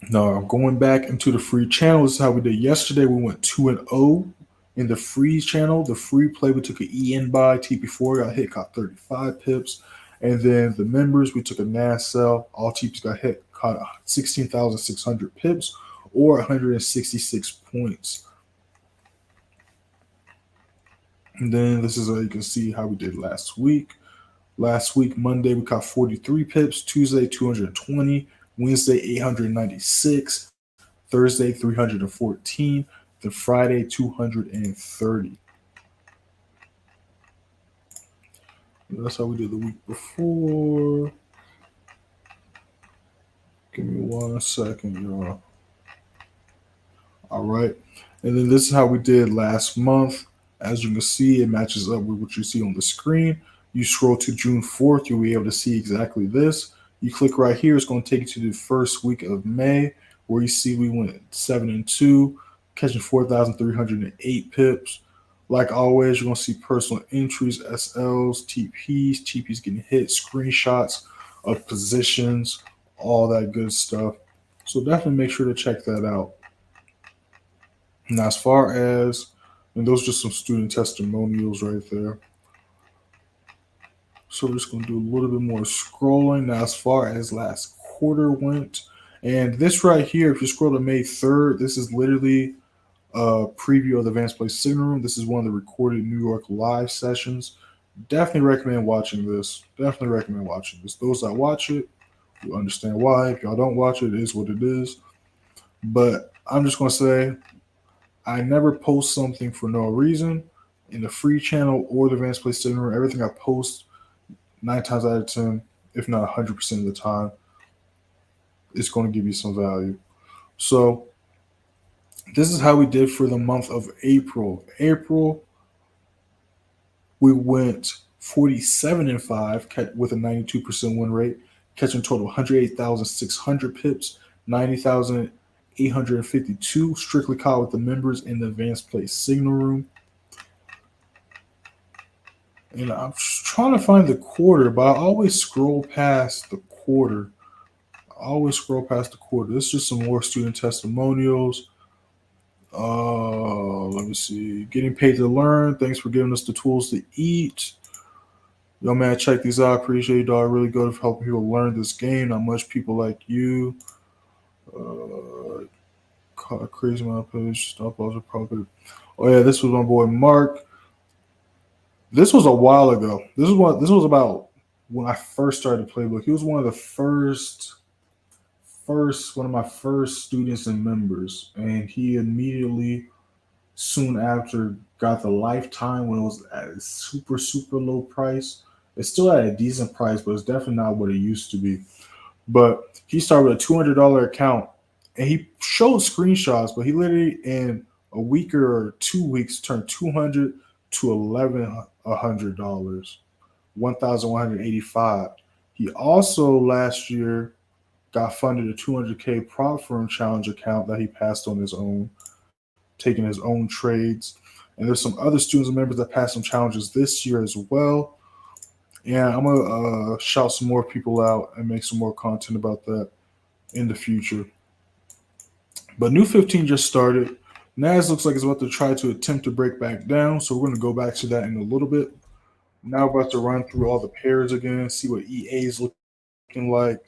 A: Now I'm going back into the free channel. This is how we did yesterday. We went 2-0 in the free channel. The free play, we took an EN buy, TP4 got hit, caught 35 pips. And then the members, we took a NAS sell. All TPs got hit, caught 16,600 pips or 166 points. And then this is how you can see how we did last week. Last week, Monday, we caught 43 pips. Tuesday, 220. Wednesday, 896. Thursday, 314. Then Friday, 230. That's how we did the week before. Give me 1 second, y'all. All right. And then this is how we did last month. As you can see, it matches up with what you see on the screen. You scroll to June 4th, you'll be able to see exactly this. You click right here, it's going to take you to the first week of May, where you see we went 7-2, catching 4,308 pips. Like always, you're going to see personal entries, SLs, TPs getting hit, screenshots of positions, all that good stuff. So definitely make sure to check that out. Now, as far as, and those are just some student testimonials right there. So we're just going to do a little bit more scrolling. Now, as far as last quarter went, and this right here, if you scroll to May 3rd, this is literally a preview of the Advanced Play Signal Room. This is one of the recorded New York live sessions. Definitely recommend watching this. Definitely recommend watching this. Those that watch it, you understand why. If y'all don't watch it, it is what it is. But I'm just going to say, I never post something for no reason. In the free channel or the Advanced Play Signal Room, everything I post 9 times out of 10, if not 100% of the time, it's going to give you some value. So This is how we did for the month of April. April, we went 47-5 with a 92% win rate, catching a total 108,600 pips, 90,852 strictly caught with the members in the advanced play signal room. And I'm trying to find the quarter, but I always scroll past the quarter. This is just some more student testimonials. Let me see. Getting paid to learn. Thanks for giving us the tools to eat. Yo, man, check these out. Appreciate you, dog. Really good for helping people learn this game. Not much people like you. Crazy amount of page. Stop loss of profit. Oh yeah, this was my boy Mark. This was a while ago. This was about when I first started Playbook. He was one of the first one of my first students and members, and he immediately soon after got the lifetime when it was at a super low price. It's still at a decent price, but it's definitely not what it used to be. But he started with a $200 account, and he showed screenshots, but he literally in a week or 2 weeks turned 200 to $1,100, 1,185. He also last year got funded a 200K prop firm challenge account that he passed on his own, taking his own trades. And there's some other students and members that passed some challenges this year as well. And I'm gonna shout some more people out and make some more content about that in the future. But new 15 just started. NAS looks like it's about to try to attempt to break back down, so we're going to go back to that in a little bit. Now we're about to run through all the pairs again, see what EA is looking like,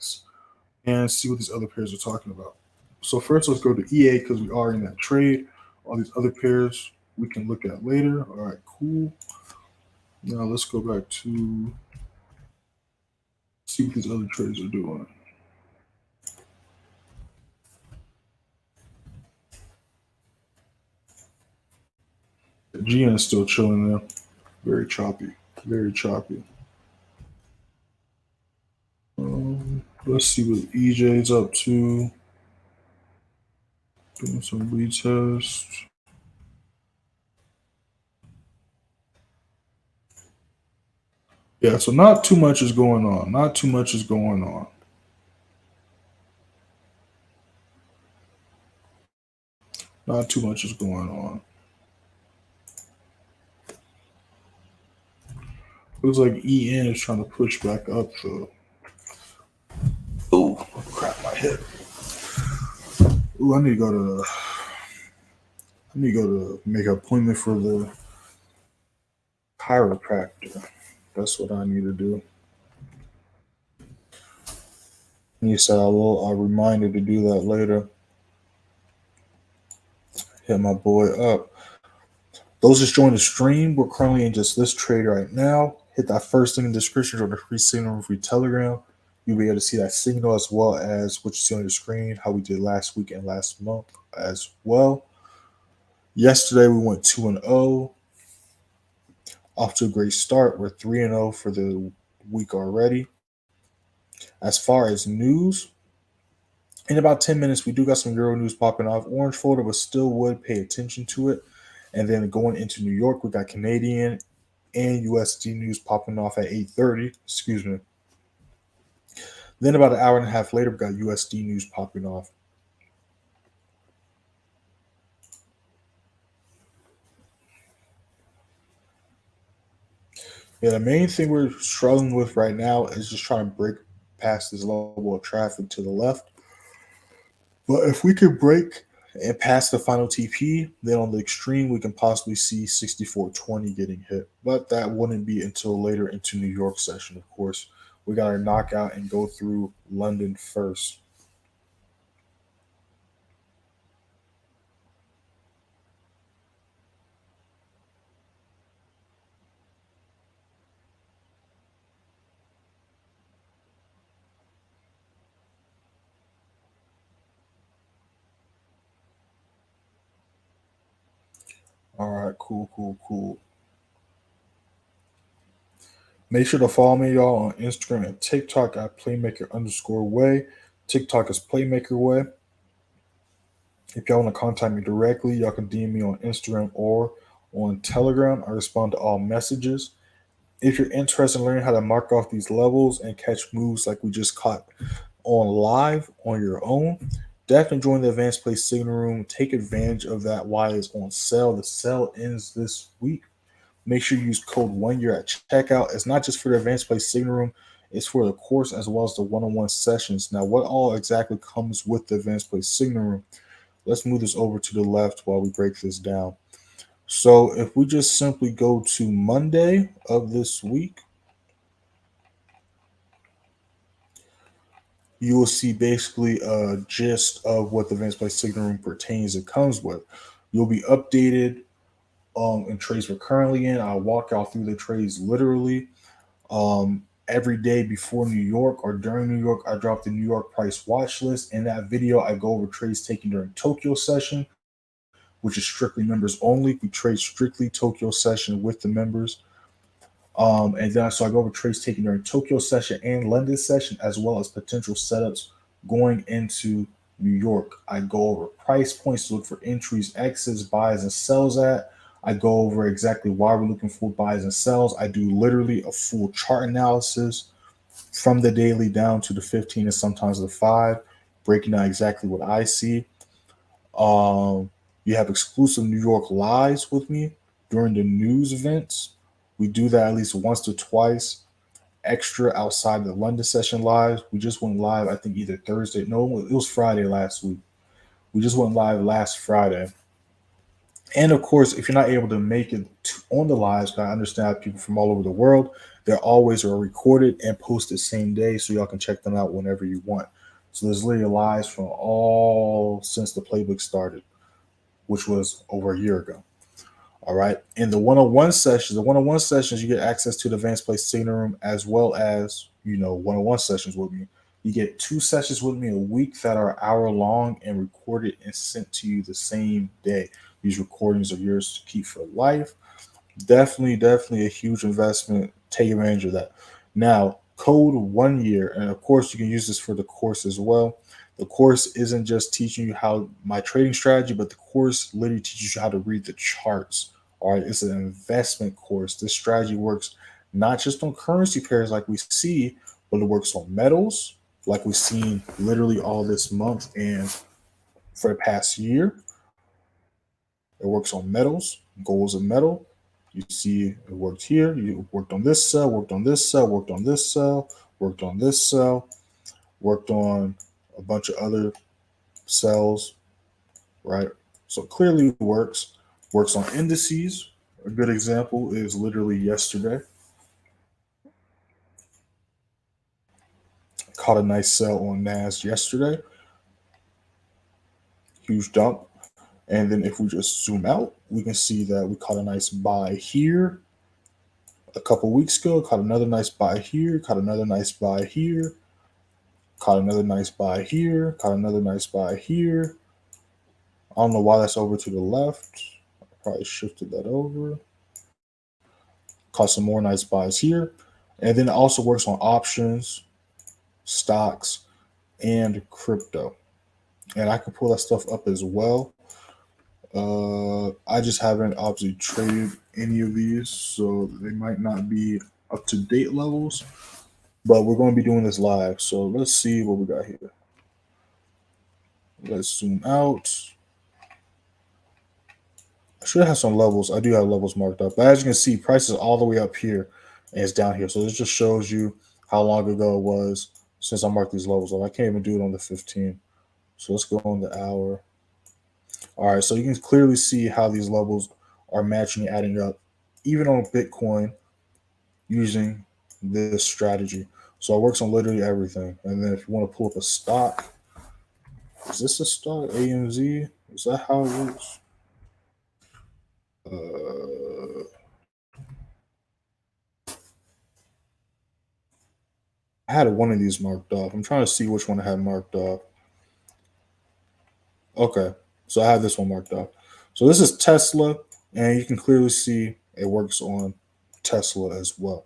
A: and see what these other pairs are talking about. So first, let's go to EA because we are in that trade. All these other pairs we can look at later. All right, cool. Now let's go back to see what these other trades are doing. GN is still chilling there. Very choppy. Very choppy. Let's see what EJ's up to. Doing some retests. Yeah, so not too much is going on. Not too much is going on. Not too much is going on. Looks like EN is trying to push back up though. Oh crap, my head. Ooh, I need to make an appointment for the chiropractor. That's what I need to do. And he said I'll remind you to do that later. Hit my boy up. Those just joined the stream. We're currently in just this trade right now. Hit that first link in the description or the free signal room, free Telegram. You'll be able to see that signal as well as what you see on your screen, how we did last week and last month as well. Yesterday we went 2-0. Off to a great start. We're 3-0 for the week already. As far as news, in about 10 minutes, we do got some Euro news popping off. Orange folder, but still would pay attention to it. And then going into New York, we got Canadian and USD news popping off at 8:30. Excuse me. Then about an hour and a half later, we got USD news popping off. Yeah, the main thing we're struggling with right now is just trying to break past this level of traffic to the left. But if we could break and pass the final TP, then on the extreme, we can possibly see 64.20 getting hit. But that wouldn't be until later into New York session, of course. We got to knock out and go through London first. All right, cool. Make sure to follow me, y'all, on Instagram and TikTok at Playmaker_way. TikTok is Playmaker Way. If y'all want to contact me directly, y'all can DM me on Instagram or on Telegram. I respond to all messages. If you're interested in learning how to mark off these levels and catch moves like we just caught on live on your own, definitely join the advanced play signal room. Take advantage of that while it's on sale. The sale ends this week. Make sure you use code 1YEAR at checkout. It's not just for the advanced play signal room, it's for the course as well as the one-on-one sessions. Now, what all exactly comes with the advanced play signal room? Let's move this over to the left while we break this down. So if we just simply go to Monday of this week, you will see basically a gist of what the advanced play signal room pertains it comes with. You'll be updated in trades we're currently in. I'll walk y'all through the trades literally. Every day before New York or during New York, I drop the New York price watch list. In that video, I go over trades taken during Tokyo session, which is strictly members only. We trade strictly Tokyo session with the members. And then so I go over trades taken during Tokyo session and London session, as well as potential setups going into New York. I go over price points to look for entries, exits, buys, and sells at. I go over exactly why we're looking for buys and sells. I do literally a full chart analysis from the daily down to the 15 and sometimes the 5, breaking down exactly what I see. You have exclusive New York lives with me during the news events. We do that at least once or twice extra outside the London session lives. We just went live, I think either Thursday. No, it was Friday last week. We just went live last Friday. And of course, if you're not able to make it on the lives, I understand people from all over the world, they're always are recorded and posted same day, so y'all can check them out whenever you want. So there's literally lives from all since the playbook started, which was over a year ago. All right. In the one-on-one sessions, you get access to the advanced play signal room as well as, one-on-one sessions with me. You get 2 sessions with me a week that are hour long and recorded and sent to you the same day. These recordings are yours to keep for life. Definitely a huge investment. Take advantage of that. Now, code 1YEAR, and of course, you can use this for the course as well. The course isn't just teaching you how my trading strategy, but the course literally teaches you how to read the charts. All right, it's an investment course. This strategy works not just on currency pairs like we see, but it works on metals, like we've seen literally all this month and for the past year. It works on metals, gold and metal. You see it worked here. You worked on this cell, worked on this cell, worked on this cell, worked on this cell, worked on a bunch of other cells, right? So clearly it works. Works on indices. A good example is literally yesterday. Caught a nice sell on NAS yesterday. Huge dump. And then if we just zoom out, we can see that we caught a nice buy here a couple weeks ago, caught another nice buy here, caught another nice buy here, caught another nice buy here, caught another nice buy here. I don't know why that's over to the left. I probably shifted that over. Caught some more nice buys here. And then it also works on options, stocks, and crypto. And I can pull that stuff up as well. I just haven't obviously traded any of these, so they might not be up to date levels. But we're going to be doing this live, so let's see what we got here. Let's zoom out. I should have some levels. I do have levels marked up. But as you can see, price is all the way up here and it's down here. So this just shows you how long ago it was since I marked these levels up. I can't even do it on the 15. So let's go on the hour. All right, so you can clearly see how these levels are matching and adding up, even on Bitcoin using this strategy. So it works on literally everything. And then if you want to pull up a stock, is this a stock? AMZ? Is that how it works? I had one of these marked off. I'm trying to see which one I had marked off. Okay, so I have this one marked off. So this is Tesla, and you can clearly see it works on Tesla as well.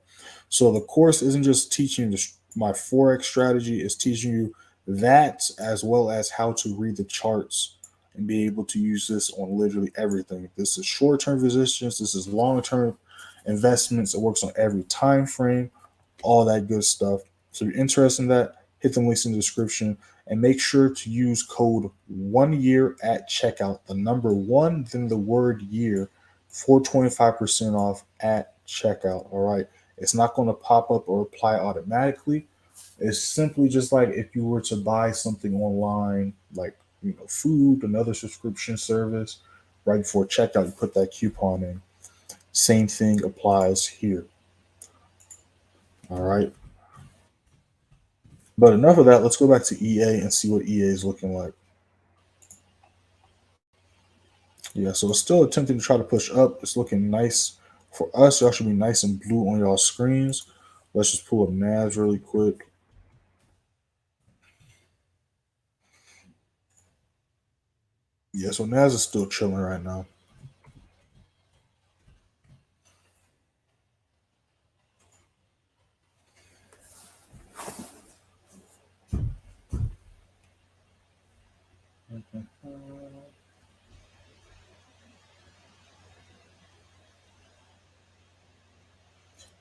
A: So the course isn't just teaching my Forex strategy, it's teaching you that as well as how to read the charts and be able to use this on literally everything. This is short-term resistance. This is long-term investments. It works on every time frame, all that good stuff. So if you're interested in that, hit the links in the description and make sure to use code 1YEAR at checkout. The number 1, then the word year for 25% off at checkout. All right. It's not going to pop up or apply automatically. It's simply just like if you were to buy something online, like food, another subscription service, right before checkout, you put that coupon in. Same thing applies here. All right. But enough of that. Let's go back to EA and see what EA is looking like. Yeah, so it's still attempting to try to push up. It's looking nice for us. Y'all should be nice and blue on y'all screens. Let's just pull up NAS really quick. Yeah, so NAS is still chilling right now.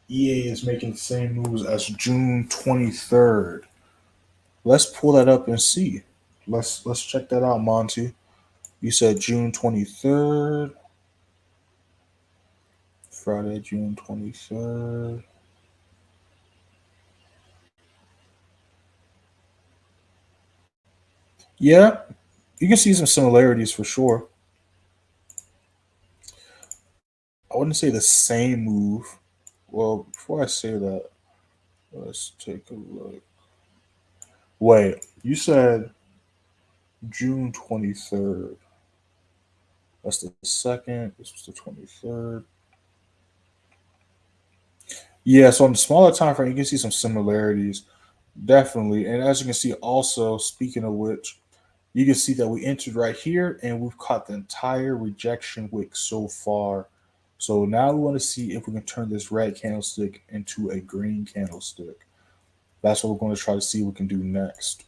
A: EA is making the same moves as June 23rd. Let's pull that up and see. Let's check that out, Monty. You said June 23rd. Friday, June 23rd. Yeah, you can see some similarities for sure. I wouldn't say the same move. Well, before I say that, let's take a look. Wait, you said June 23rd. That's the second. This was the 23rd. Yeah, so on the smaller time frame, you can see some similarities. Definitely. And as you can see, also, speaking of which, you can see that we entered right here and we've caught the entire rejection wick so far. So now we want to see if we can turn this red candlestick into a green candlestick. That's what we're going to try to see what we can do next.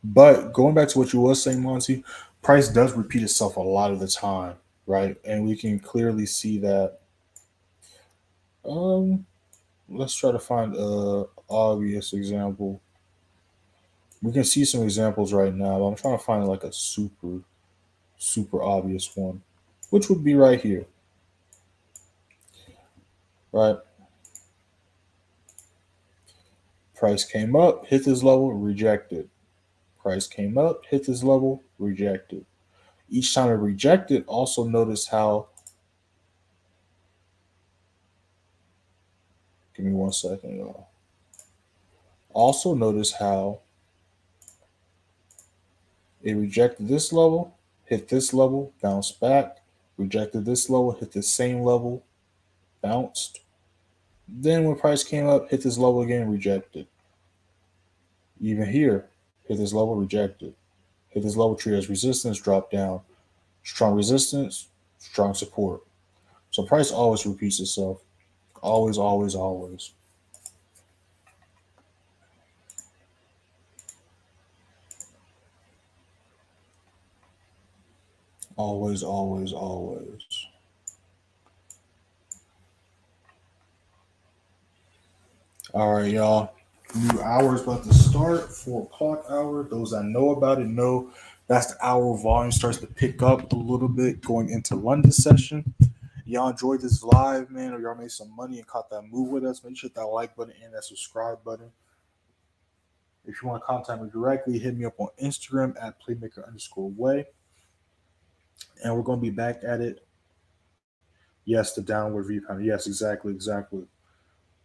A: But going back to what you were saying, Monty, price does repeat itself a lot of the time, right? And we can clearly see that. Um, let's try to find a obvious example. We can see some examples right now, but I'm trying to find like a super obvious one, which would be right here, right? Price came up, hit this level, rejected. Price came up, hit this level, rejected. Each time it rejected, also notice how. Give me 1 second, y'all. Also notice how it rejected this level, hit this level, bounced back, rejected this level, hit the same level, bounced. Then when price came up, hit this level again, rejected. Even here, hit this level, rejected. Hit this level, tree as resistance, drop down. Strong resistance, strong support. So price always repeats itself. Always, always, always. Always, always, always. All right, y'all. New hour is about to start. 4 o'clock hour. Those that know about it know that's the hour volume starts to pick up a little bit going into London session. Y'all enjoyed this live, man, or y'all made some money and caught that move with us. Make sure hit that like button and that subscribe button. If you want to contact me directly, hit me up on Instagram at playmaker_way. And we're going to be back at it. Yes, the downward V pattern. Yes, exactly, exactly.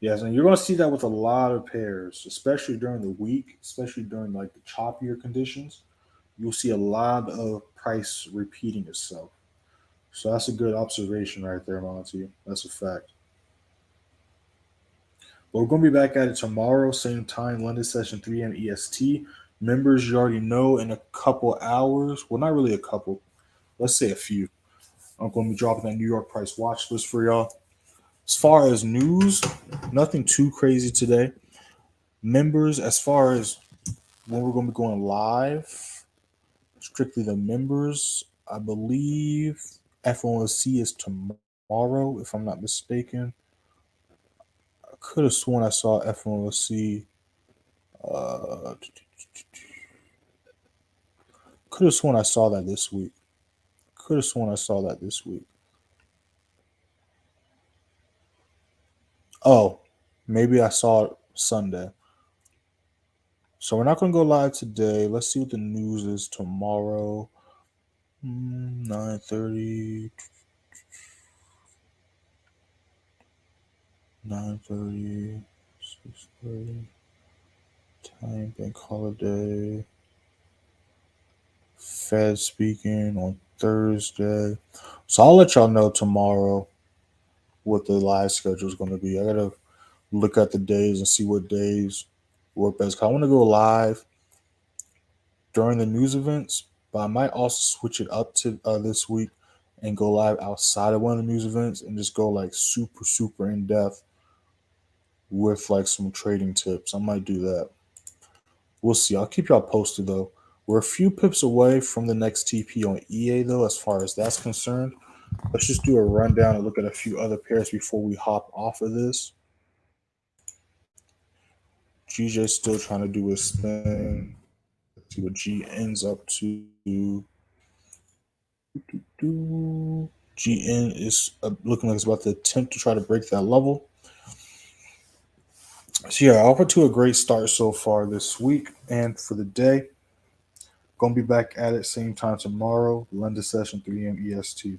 A: Yes, and you're going to see that with a lot of pairs, especially during the week, especially during like the choppier conditions. You'll see a lot of price repeating itself. So that's a good observation right there, Monty. That's a fact. But we're going to be back at it tomorrow, same time, London session 3 a.m. EST. Members, you already know, in a couple hours. Well, not really a couple. Let's say a few. I'm going to be dropping that New York price watch list for y'all. As far as news, nothing too crazy today. Members, as far as when we're going to be going live, strictly the members. I believe FOMC is tomorrow, if I'm not mistaken. I could have sworn I saw FOMC. Could have sworn I saw that this week. Could have sworn I saw that this week. Oh, maybe I saw it Sunday. So we're not going to go live today. Let's see what the news is tomorrow. 9:30. 9:30. 6:30. Time bank holiday. Fed speaking on Thursday. So I'll let y'all know tomorrow what the live schedule is going to be. I got to look at the days and see what days work best. I want to go live during the news events, but I might also switch it up to this week and go live outside of one of the news events and just go like super in depth with like some trading tips. I might do that. We'll see. I'll keep y'all posted though. We're a few pips away from the next TP on EA though, as far as that's concerned. Let's just do a rundown and look at a few other pairs before we hop off of this. GJ's still trying to do his thing. Let's see what G ends up to. GN is looking like it's about to attempt to try to break that level. So yeah, off to a great start so far this week and for the day. Gonna be back at it same time tomorrow. London session 3 a.m. EST.